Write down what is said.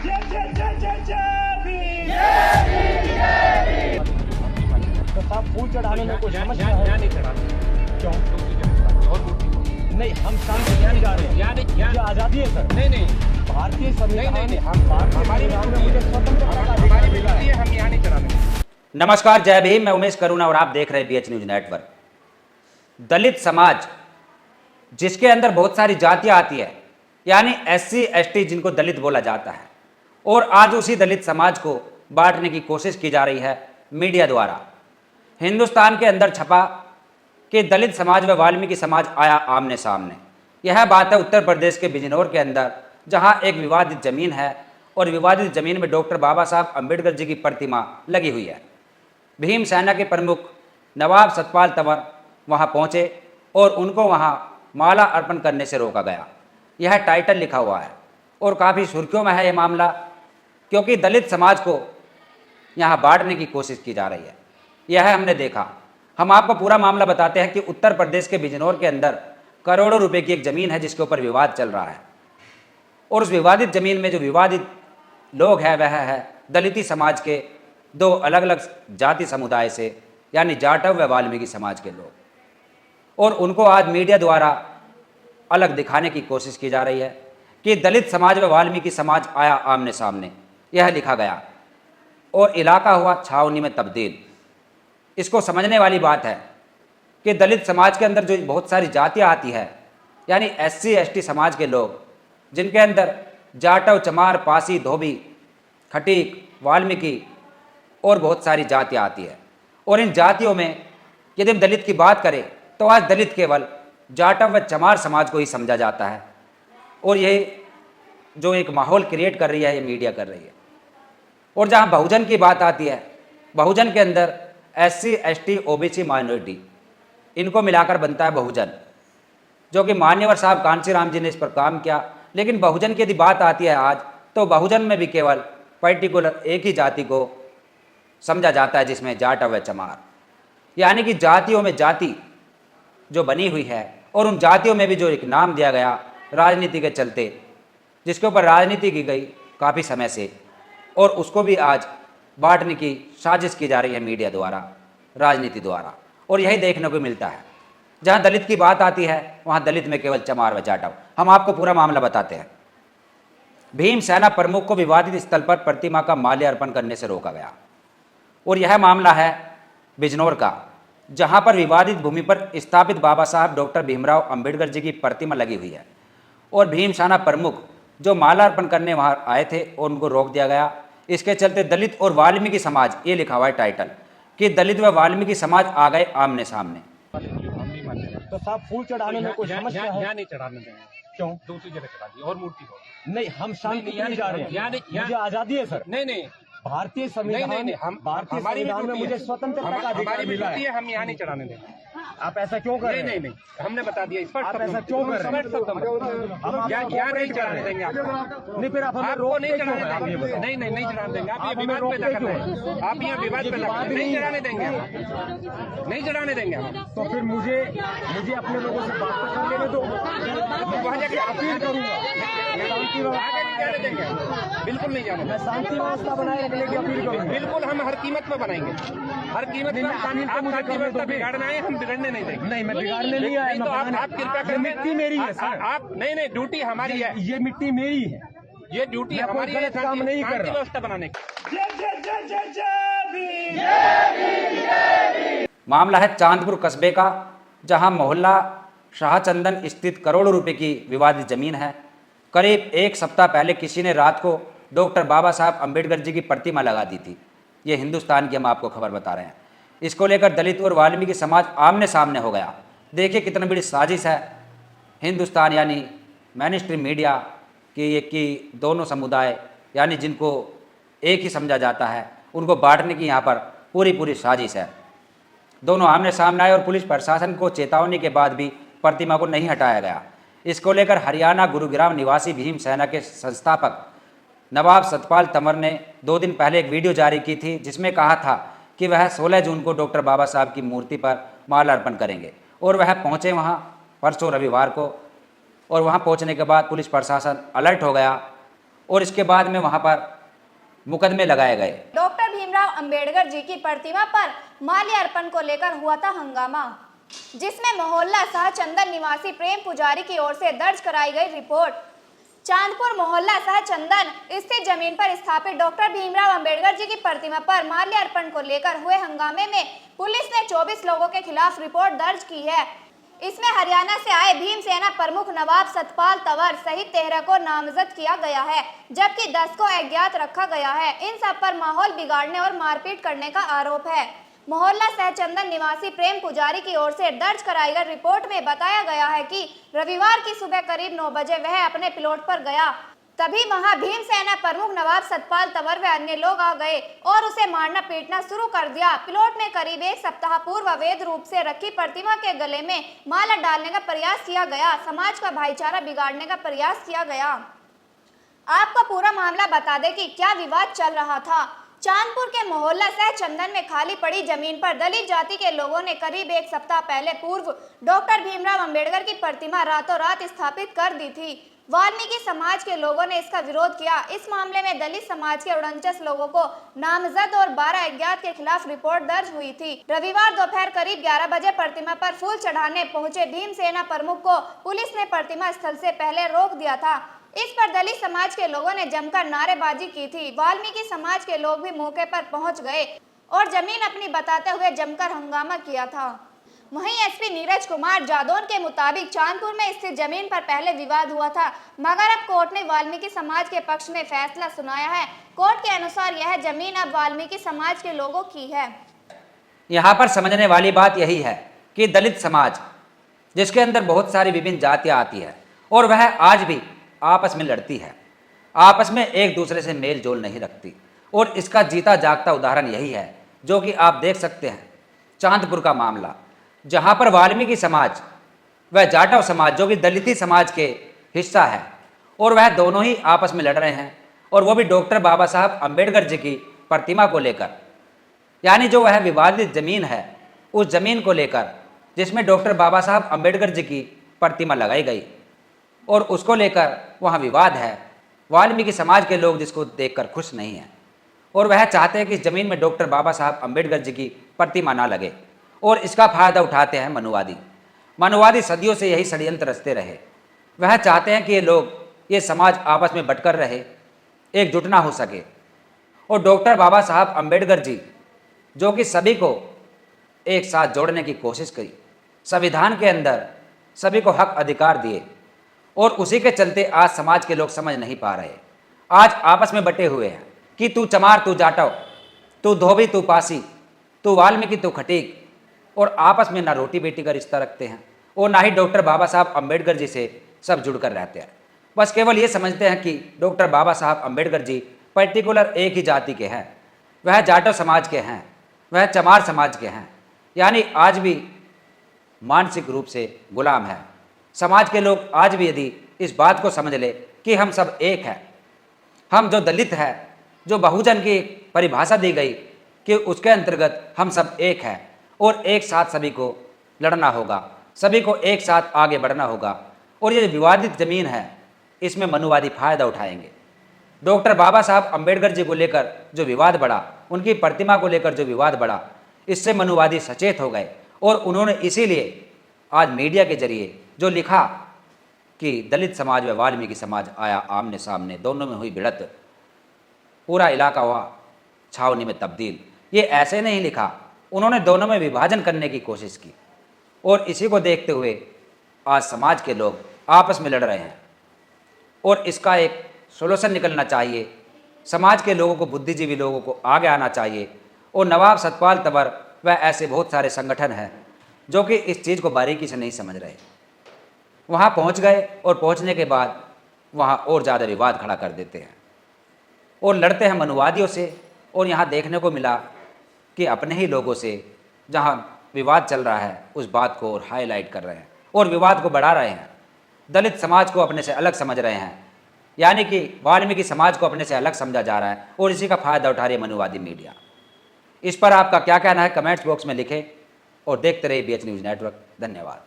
तो साहब फूल चढ़ाने में कोई समस्या है? यहाँ नहीं चढ़ाना। क्यों? और मूर्ति को। नहीं, हम शांति नहीं जा रहे हैं। ये आजादी है सर। नहीं नहीं भारतीय संविधान नहीं, हमारी में मुझे स्वतंत्रता का हमारी अधिकार भी मिला है। हम यहाँ नहीं चढ़ाने। नमस्कार, जय भीम। मैं उमेश करुणा और आप देख रहे हैं बीएच न्यूज नेटवर्क। दलित समाज जिसके अंदर बहुत सारी जातियां आती है, यानी एससी एसटी जिनको दलित बोला जाता है, और आज उसी दलित समाज को बांटने की कोशिश की जा रही है मीडिया द्वारा। हिंदुस्तान के अंदर छपा कि दलित समाज व वाल्मीकि समाज आया आमने सामने। यह बात है उत्तर प्रदेश के बिजनौर के अंदर, जहां एक विवादित जमीन है और विवादित जमीन में डॉक्टर बाबा साहब अम्बेडकर जी की प्रतिमा लगी हुई है। भीम सेना के प्रमुख नवाब सतपाल तंवर वहां पहुंचे और उनको वहां माला अर्पण करने से रोका गया। यह टाइटल लिखा हुआ है और काफ़ी सुर्खियों में है यह मामला, क्योंकि दलित समाज को यहाँ बांटने की कोशिश की जा रही है। यह हमने देखा। हम आपको पूरा मामला बताते हैं कि उत्तर प्रदेश के बिजनौर के अंदर करोड़ों रुपए की एक ज़मीन है जिसके ऊपर विवाद चल रहा है, और उस विवादित ज़मीन में जो विवादित लोग हैं वह है दलिती समाज के दो अलग अलग जाति समुदाय से, यानी जाटव व वाल्मीकि समाज के लोग, और उनको आज मीडिया द्वारा अलग दिखाने की कोशिश की जा रही है कि दलित समाज व वाल्मीकि समाज आया आमने सामने। यह लिखा गया और इलाका हुआ छावनी में तब्दील। इसको समझने वाली बात है कि दलित समाज के अंदर जो बहुत सारी जातियाँ आती है, यानी एससी एसटी समाज के लोग, जिनके अंदर जाटव, चमार, पासी, धोबी, खटीक, वाल्मीकि और बहुत सारी जातियाँ आती है, और इन जातियों में यदि हम दलित की बात करें तो आज दलित केवल जाटव व चमार समाज को ही समझा जाता है, और ये जो एक माहौल क्रिएट कर रही है ये मीडिया कर रही है। और जहाँ बहुजन की बात आती है, बहुजन के अंदर एससी एसटी ओबीसी माइनॉरिटी, इनको मिलाकर बनता है बहुजन, जो कि मान्यवर साहब कांची राम जी ने इस पर काम किया। लेकिन बहुजन की यदि बात आती है आज, तो बहुजन में भी केवल पर्टिकुलर एक ही जाति को समझा जाता है, जिसमें जाटव व चमार, यानी कि जातियों में जाति जो बनी हुई है, और उन जातियों में भी जो एक नाम दिया गया राजनीति के चलते, जिसके ऊपर राजनीति की गई काफ़ी समय से, और उसको भी आज बांटने की साजिश की जा रही है मीडिया द्वारा, राजनीति द्वारा। और यही देखने को मिलता है। जहां दलित की बात आती है वहां दलित में केवल चमार व जाटव। हम आपको पूरा मामला बताते हैं। भीम सेना प्रमुख को विवादित स्थल पर प्रतिमा का माल्यार्पण करने से रोका गया, और यह मामला है बिजनौर का, जहां पर विवादित भूमि पर स्थापित बाबा साहब डॉक्टर भीमराव अंबेडकर जी की प्रतिमा लगी हुई है, और भीम सेना प्रमुख जो माल्यार्पण करने वहां आए थे और उनको रोक दिया गया। इसके चलते दलित और वाल्मीकि समाज, ये लिखा हुआ है टाइटल, कि दलित व वाल्मीकि समाज आ गए आमने सामने। तो साहब फूल चढ़ाने में कोई समस्या है? यहाँ नहीं चढ़ाने देंगे। क्यों? दूसरी जगह चढ़ा दी। और मूर्ति को। नहीं, हम शांति नहीं जा रहे हैं। यहाँ मुझे आजादी है सर। नहीं नहीं भारतीय संविधान हमारी संविधान में मुझे स्वतंत्रता का अधिकार हमारी मिला है। हम यहाँ नहीं चढ़ाने देंगे। आप ऐसा क्यों कर रहे हैं? नहीं हमने बता दिया स्पष्ट। आप ऐसा क्यों कर रहे हैं? यहाँ नहीं चढ़ाने देंगे आपको। नहीं, फिर आप हमें आपको रोकते नहीं क्यों चढ़ाने हैं? आप ये देंगे। बताओ। नहीं चढ़ाने देंगे। आप ये आप हमें विवाद रोकते पैदा कर क्यों रहे हैं? हैं। आप यहाँ विवाद पैदा कर रहे हैं। नहीं चढ़ाने देंगे। नहीं चढ़ाने देंगे हम। तो फिर मुझे अपने लोगों से बात तो कर लेने दो। वहाँ जाके अपील करूंगा। शांति व्यवस्था आगे नहीं जाने देंगे। बिल्कुल नहीं जाने मैं देंगे। शांति व्यवस्था बनाए रखने की अपील करूंगा। बिल्कुल हम हर कीमत पर बनाएंगे। हर कीमत पर। अपील तो आप मुझे शांति करने व्यवस्था दो। बिगाड़ना है, हम बिगड़ने नहीं देंगे। नहीं, मैं बिगाड़ने नहीं आया। नहीं तो आप कृपया ये करके मिट्टी मेरी है सर। आप नहीं ड्यूटी हमारी है। ये मिट्टी मेरी है। ये ड्यूटी मैं कोई हमारी है। गलत काम नहीं कर शांति रहा। व्यवस्था बनाने की। मामला है चांदपुर कस्बे का, जहां मोहल्ला शाहचंदन स्थित करोड़ों रुपए की विवादित जमीन है। करीब एक सप्ताह पहले किसी ने रात को डॉक्टर बाबा साहब अम्बेडकर जी की प्रतिमा लगा दी थी। ये हिंदुस्तान की हम आपको खबर बता रहे हैं। इसको लेकर दलित और वाल्मीकि समाज आमने सामने हो गया। देखिए कितनी बड़ी साजिश है हिंदुस्तान, यानी मेन स्ट्रीम मीडिया की दोनों समुदाय, यानी जिनको एक ही समझा जाता है, उनको बांटने की यहाँ पर पूरी साजिश है। दोनों आमने सामने आए और पुलिस प्रशासन को चेतावनी के बाद भी प्रतिमा को नहीं हटाया गया। इसको लेकर हरियाणा गुरुग्राम निवासी भीम सेना के संस्थापक नवाब सतपाल तंवर ने 2 दिन पहले एक वीडियो जारी की थी, जिसमें कहा था कि वह 16 जून को डॉक्टर बाबा साहब की मूर्ति पर माल्यार्पण करेंगे, और वह पहुंचे वहां परसों रविवार को। और वहां पहुंचने के बाद पुलिस प्रशासन अलर्ट हो गया और इसके बाद में वहां पर मुकदमे लगाए गए। डॉक्टर भीमराव अंबेडकर जी की प्रतिमा पर माल्यार्पण को लेकर हुआ था हंगामा, जिसमें मोहल्ला शाहचंदन निवासी प्रेम पुजारी की ओर से दर्ज कराई गई रिपोर्ट। चांदपुर मोहल्ला शाहचंदन स्थित जमीन पर स्थापित डॉक्टर भीमराव अंबेडकर जी की प्रतिमा पर माल्यार्पण को लेकर हुए हंगामे में पुलिस ने 24 लोगों के खिलाफ रिपोर्ट दर्ज की है। इसमें हरियाणा से आए भीमसेना प्रमुख नवाब सतपाल तंवर सहित 13 को नामजद किया गया है, जबकि 10 को अज्ञात रखा गया है। इन सब पर माहौल बिगाड़ने और मारपीट करने का आरोप है। मोहल्ला शाहचंदन निवासी प्रेम पुजारी की ओर से दर्ज कराई गई रिपोर्ट में बताया गया है कि रविवार की सुबह करीब 9 बजे वह अपने प्लॉट पर गया, तभी वहां भीमसेना प्रमुख नवाब सतपाल तंवर व अन्य लोग आ गए और उसे मारना पीटना शुरू कर दिया। प्लॉट में करीब 1 सप्ताह पूर्व अवैध रूप से रखी प्रतिमा के गले में माला डालने का प्रयास किया गया, समाज का भाईचारा बिगाड़ने का प्रयास किया गया। आपको पूरा मामला बता दें कि क्या विवाद चल रहा था। चांदपुर के मोहल्ला शाहचंदन में खाली पड़ी जमीन पर दलित जाति के लोगों ने करीब 1 सप्ताह पहले पूर्व डॉक्टर भीमराव अंबेडकर की प्रतिमा रातों रात स्थापित कर दी थी। वाल्मीकि समाज के लोगों ने इसका विरोध किया। इस मामले में दलित समाज के 49 लोगों को नामजद और 12 अज्ञात के खिलाफ रिपोर्ट दर्ज हुई थी। रविवार दोपहर करीब 11 बजे प्रतिमा पर फूल चढ़ाने पहुंचे भीमसेना प्रमुख को पुलिस ने प्रतिमा स्थल से पहले रोक दिया था। इस पर दलित समाज के लोगों ने जमकर नारेबाजी की थी। वाल्मीकि समाज के लोग भी मौके पर पहुंच गए और जमीन अपनी बताते हुए जमकर हंगामा किया था। वहीं एसपी नीरज कुमार जादौन के मुताबिक चांदपुर में स्थित जमीन पर पहले विवाद हुआ था, मगर अब कोर्ट ने वाल्मीकि समाज के पक्ष में फैसला सुनाया है। कोर्ट के अनुसार यह जमीन अब वाल्मीकि समाज के लोगों की है। यहाँ पर समझने वाली बात यही है कि दलित समाज, जिसके अंदर बहुत सारी विभिन्न जातियाँ आती है और वह आज भी आपस में लड़ती है, आपस में एक दूसरे से मेल जोल नहीं रखती, और इसका जीता जागता उदाहरण यही है जो कि आप देख सकते हैं चांदपुर का मामला, जहां पर वाल्मीकि समाज व जाटव समाज जो कि दलिती समाज के हिस्सा है और वह दोनों ही आपस में लड़ रहे हैं, और वो भी डॉक्टर बाबा साहब अंबेडकर जी की प्रतिमा को लेकर, यानी जो वह विवादित ज़मीन है उस ज़मीन को लेकर जिसमें डॉक्टर बाबा साहब अंबेडकर जी की प्रतिमा लगाई गई और उसको लेकर वहाँ विवाद है। वाल्मीकि समाज के लोग जिसको देखकर खुश नहीं हैं और वह चाहते हैं कि इस ज़मीन में डॉक्टर बाबा साहब अंबेडकर जी की प्रतिमा ना लगे, और इसका फ़ायदा उठाते हैं मनुवादी सदियों से यही षड्यंत्र रचते रहे। वह चाहते हैं कि ये समाज आपस में बटकर रहे, एकजुट ना हो सके, और डॉक्टर बाबा साहब अंबेडकर जी जो कि सभी को एक साथ जोड़ने की कोशिश करी, संविधान के अंदर सभी को हक अधिकार दिए, और उसी के चलते आज समाज के लोग समझ नहीं पा रहे। आज आपस में बटे हुए हैं कि तू चमार, तू जाटव, तू धोबी, तू पासी, तू वाल्मीकि, तू खटीक, और आपस में ना रोटी बेटी का रिश्ता रखते हैं और ना ही डॉक्टर बाबा साहब अंबेडकर जी से सब जुड़कर रहते हैं। बस केवल ये समझते हैं कि डॉक्टर बाबा साहब अंबेडकर जी पर्टिकुलर एक ही जाति के हैं, वह जाटव समाज के हैं, वह चमार समाज के हैं, यानी आज भी मानसिक रूप से गुलाम है। समाज के लोग आज भी यदि इस बात को समझ ले कि हम सब एक हैं, हम जो दलित है, जो बहुजन की परिभाषा दी गई कि उसके अंतर्गत हम सब एक हैं और एक साथ सभी को लड़ना होगा, सभी को एक साथ आगे बढ़ना होगा, और ये विवादित ज़मीन है इसमें मनुवादी फ़ायदा उठाएंगे। डॉक्टर बाबा साहब अंबेडकर जी को लेकर जो विवाद बढ़ा, उनकी प्रतिमा को लेकर जो विवाद बढ़ा, इससे मनुवादी सचेत हो गए और उन्होंने इसीलिए आज मीडिया के जरिए जो लिखा कि दलित समाज व वाल्मीकि समाज आया आमने सामने, दोनों में हुई भिड़त, पूरा इलाका हुआ छावनी में तब्दील, ये ऐसे नहीं लिखा, उन्होंने दोनों में विभाजन करने की कोशिश की, और इसी को देखते हुए आज समाज के लोग आपस में लड़ रहे हैं, और इसका एक सोल्यूशन निकलना चाहिए। समाज के लोगों को, बुद्धिजीवी लोगों को आगे आना चाहिए, और नवाब सतपाल तंवर व ऐसे बहुत सारे संगठन हैं जो कि इस चीज़ को बारीकी से नहीं समझ रहे, वहाँ पहुँच गए और पहुँचने के बाद वहाँ और ज़्यादा विवाद खड़ा कर देते हैं और लड़ते हैं मनुवादियों से। और यहाँ देखने को मिला कि अपने ही लोगों से जहाँ विवाद चल रहा है उस बात को और हाईलाइट कर रहे हैं और विवाद को बढ़ा रहे हैं, दलित समाज को अपने से अलग समझ रहे हैं, यानी कि वाल्मीकि समाज को अपने से अलग समझा जा रहा है, और इसी का फ़ायदा उठा रही है मनुवादी मीडिया। इस पर आपका क्या कहना है कमेंट्स बॉक्स में लिखें और देखते रहिए BH न्यूज़ नेटवर्क। धन्यवाद।